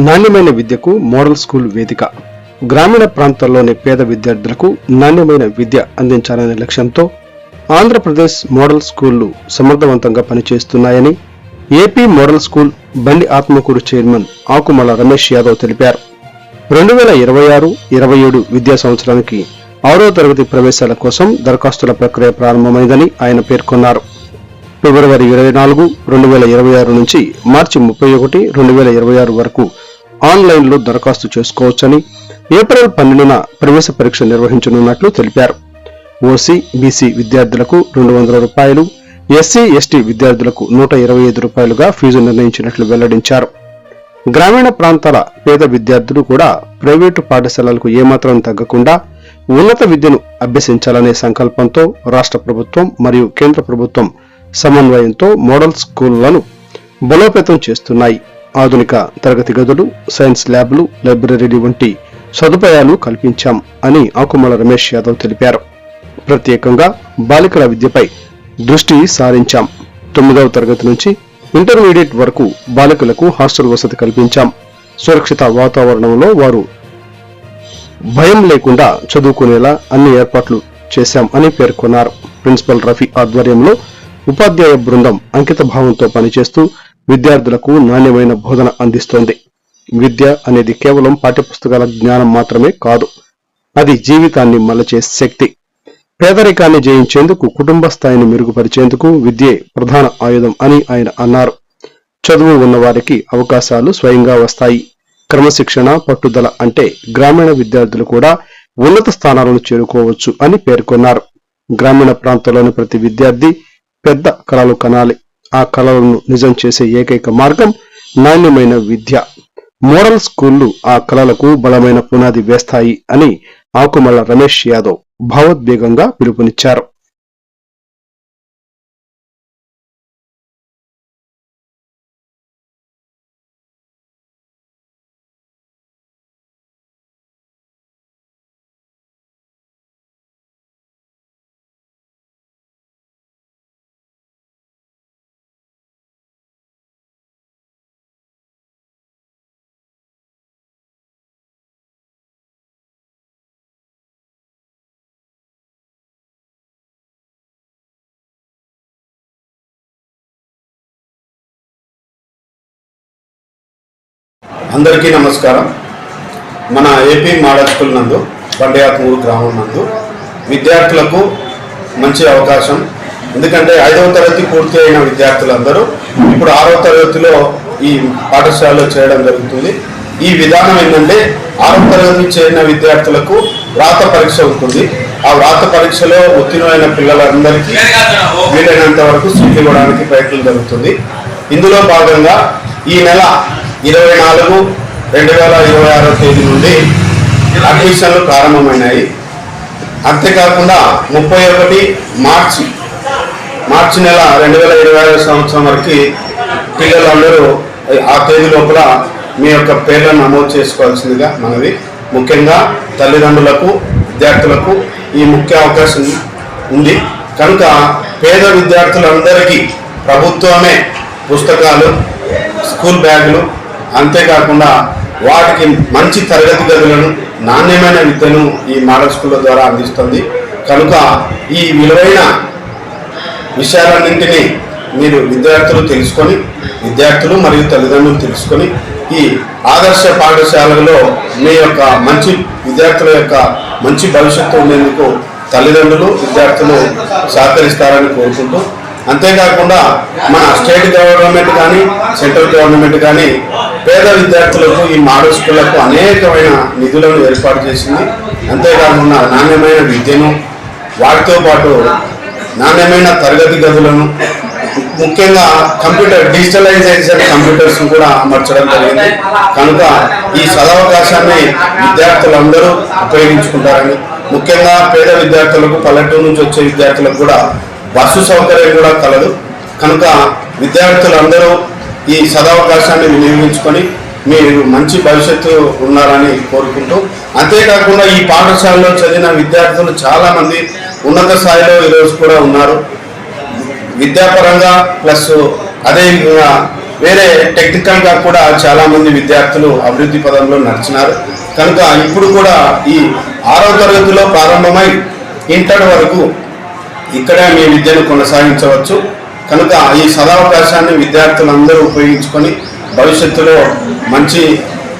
నాణ్యమైన విద్యకు model school వేదిక. గ్రామీణ ప్రాంతాల్లోని పేద విద్యార్థులకు నాణ్యమైన విద్య అందించాలనే లక్ష్యంతో ఆంధ్రప్రదేశ్ మోడల్ స్కూళ్లు సమర్థవంతంగా పనిచేస్తున్నాయని ఏపీ మోడల్ స్కూల్ బండి ఆత్మకూరు చైర్మన్ ఆకుమల రమేష్ యాదవ్ తెలిపారు. 2026-27 విద్యా సంవత్సరానికి 6వ తరగతి ప్రవేశాల కోసం దరఖాస్తుల ప్రక్రియ ప్రారంభమైందని ఆయన పేర్కొన్నారు. ఫిబ్రవరి 24, 2026 నుంచి మార్చి 31, 2026 వరకు ఆన్లైన్లో దరఖాస్తు చేసుకోవచ్చని, ఏప్రిల్ 12న ప్రవేశ పరీక్ష నిర్వహించనున్నట్లు తెలిపారు. ఓసీ, బీసీ విద్యార్థులకు 200 రూపాయలు, ఎస్సీ, ఎస్టీ విద్యార్థులకు 125 రూపాయలుగా ఫీజు నిర్ణయించినట్లు వెల్లడించారు. గ్రామీణ ప్రాంతాల పేద విద్యార్థులు కూడా ప్రైవేటు పాఠశాలలకు ఏమాత్రం తగ్గకుండా ఉన్నత విద్యను అభ్యసించాలనే సంకల్పంతో రాష్ట్ర ప్రభుత్వం మరియు కేంద్ర ప్రభుత్వం సమన్వయంతో మోడల్ స్కూళ్లను బలోపేతం చేస్తున్నాయి. ఆధునిక తరగతి గదులు, సైన్స్ ల్యాబ్లు, లైబ్రరీలు వంటి సదుపాయాలు కల్పించాం అని ఆకుమల రమేష్ యాదవ్ తెలిపారు. ప్రత్యేకంగా బాలికల విద్యపై దృష్టి సారించాం. 9వ తరగతి నుంచి ఇంటర్మీడియట్ వరకు బాలికలకు హాస్టల్ వసతి కల్పించాం. సురక్షిత వాతావరణంలో వారు భయం లేకుండా చదువుకునేలా అన్ని ఏర్పాట్లు చేశాం అని పేర్కొన్నారు. ప్రిన్సిపల్ రఫీ ఆధ్వర్యంలో ఉపాధ్యాయ బృందం అంకిత భావంతో పనిచేస్తూ విద్యార్థులకు నాణ్యమైన బోధన అందిస్తోంది. విద్య అనేది కేవలం పాఠ్యపుస్తకాల జ్ఞానం మాత్రమే కాదు, అది జీవితాన్ని మలచే శక్తి. పేదరికాన్ని జయించేందుకు, కుటుంబ స్థాయిని మెరుగుపరిచేందుకు విద్యే ప్రధాన ఆయుధం అని ఆయన అన్నారు. చదువు ఉన్నవారికి అవకాశాలు స్వయంగా వస్తాయి. క్రమశిక్షణ, పట్టుదల అంటే గ్రామీణ విద్యార్థులు కూడా ఉన్నత స్థానాలను చేరుకోవచ్చు అని పేర్కొన్నారు. గ్రామీణ ప్రాంతాల్లోని ప్రతి విద్యార్థి పెద్ద కలలు కనాలి. ఆ కలలను నిజం చేసే ఏకైక మార్గం నాణ్యమైన విద్య. మోడల్ స్కూళ్లు ఆ కలలకు బలమైన పునాది వేస్తాయి అని ఆకుమల రమేష్ యాదవ్ భావోద్వేగంగా పిలుపునిచ్చారు. అందరికీ నమస్కారం. మన ఏపీ మోడల్ స్కూల్ నందు బండి ఆత్మకూరు గ్రామం నందు విద్యార్థులకు మంచి అవకాశం. ఎందుకంటే 5వ తరగతి పూర్తి అయిన విద్యార్థులందరూ ఇప్పుడు 6వ తరగతిలో ఈ పాఠశాలలో చేయడం జరుగుతుంది. ఈ విధానం ఏంటంటే 6వ తరగతి చేరిన విద్యార్థులకు వ్రాత పరీక్ష ఉంటుంది. ఆ వ్రాత పరీక్షలో ఉత్తీర్ణమైన పిల్లలందరికీ వీలైనంత వరకు సీట్లు ఇవ్వడానికి ప్రయత్నం జరుగుతుంది. ఇందులో భాగంగా ఈ నెల 24, 2026 తేదీ నుండి అడ్మిషన్లు ప్రారంభమైనాయి. అంతేకాకుండా 31 మార్చి నెల 2025 సంవత్సరం వరకు పిల్లలందరూ ఆ తేదీ లోపల మీ యొక్క పేర్లను నమోదు చేసుకోవాల్సిందిగా మనవి. ముఖ్యంగా తల్లిదండ్రులకు, విద్యార్థులకు ఈ ముఖ్య అవకాశం ఉంది. కనుక పేద విద్యార్థులందరికీ ప్రభుత్వమే పుస్తకాలు, స్కూల్ బ్యాగులు, అంతేకాకుండా వాటికి మంచి తరగతి గదులను, నాణ్యమైన విద్యను ఈ మోడల్ స్కూళ్ళ ద్వారా అందిస్తుంది. కనుక ఈ విలువైన విషయాలన్నింటినీ మీరు విద్యార్థులు మరియు తల్లిదండ్రులు తెలుసుకొని ఈ ఆదర్శ పాఠశాలలో మీ యొక్క మంచి విద్యార్థుల యొక్క మంచి భవిష్యత్తు ఉండేందుకు తల్లిదండ్రులు, విద్యార్థులు సహకరిస్తారని కోరుకుంటూ, అంతేకాకుండా మన స్టేట్ గవర్నమెంట్ కానీ సెంట్రల్ గవర్నమెంట్ కానీ పేద విద్యార్థులకు ఈ మోడల్ స్కూళ్లకు అనేకమైన నిధులను ఏర్పాటు చేసింది. అంతేకాకుండా నాణ్యమైన విద్యను, వాటితో పాటు నాణ్యమైన తరగతి గదులను, ముఖ్యంగా డిజిటలైజేషన్ కంప్యూటర్స్ కూడా అమర్చడం జరిగింది. కనుక ఈ సదవకాశాన్ని విద్యార్థులందరూ ఉపయోగించుకుంటారని, ముఖ్యంగా పేద విద్యార్థులకు, పల్లెటూరు నుంచి వచ్చే విద్యార్థులకు కూడా బస్సు సౌకర్యం కూడా కలదు. కనుక విద్యార్థులందరూ ఈ సదవకాశాన్ని వినియోగించుకొని మీరు మంచి భవిష్యత్తు ఉన్నారని కోరుకుంటూ, అంతేకాకుండా ఈ పాఠశాలలో చదివిన విద్యార్థులు చాలామంది ఉన్నత స్థాయిలో ఈరోజు కూడా ఉన్నారు. విద్యాపరంగా ప్లస్ అదేవిధంగా వేరే టెక్నికల్ గా కూడా చాలా మంది విద్యార్థులు అభివృద్ధి పదంలో నడిచినారు. కనుక ఇప్పుడు కూడా ఈ 6వ తరగతిలో ప్రారంభమై ఇంటర్ వరకు ఇక్కడే మీ విద్యను కొనసాగించవచ్చు. కనుక ఈ సదావకాశాన్ని విద్యార్థులందరూ ఉపయోగించుకొని భవిష్యత్తులో మంచి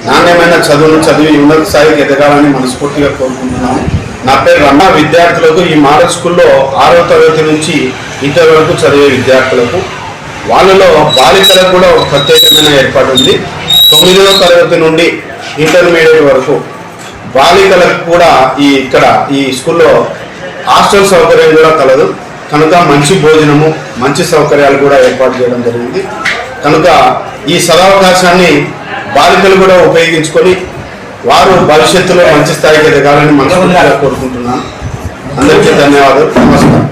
నాణ్యమైన చదువును చదివి ఉన్నత స్థాయికి ఎదగాలని మనస్ఫూర్తిగా కోరుకుంటున్నాము. నా పేరు రమణ. విద్యార్థులకు ఈ మోడల్ స్కూల్లో 6వ తరగతి నుంచి ఇంటర్ వరకు చదివే విద్యార్థులకు వాళ్ళలో బాలికలకు కూడా ఒక ప్రత్యేకమైన ఏర్పాటు ఉంది. 9వ తరగతి నుండి ఇంటర్మీడియట్ వరకు బాలికలకు కూడా ఈ స్కూల్లో హాస్టల్ సౌకర్యం కూడా కలదు. కనుక మంచి భోజనము, మంచి సౌకర్యాలు కూడా ఏర్పాటు చేయడం జరిగింది. కనుక ఈ సదవకాశాన్ని బాలికలు కూడా ఉపయోగించుకొని వారు భవిష్యత్తులో మంచి స్థాయికి ఎదగాలని మనస్ఫూర్తిగా కోరుకుంటున్నాను. అందరికీ ధన్యవాదాలు. నమస్కారం.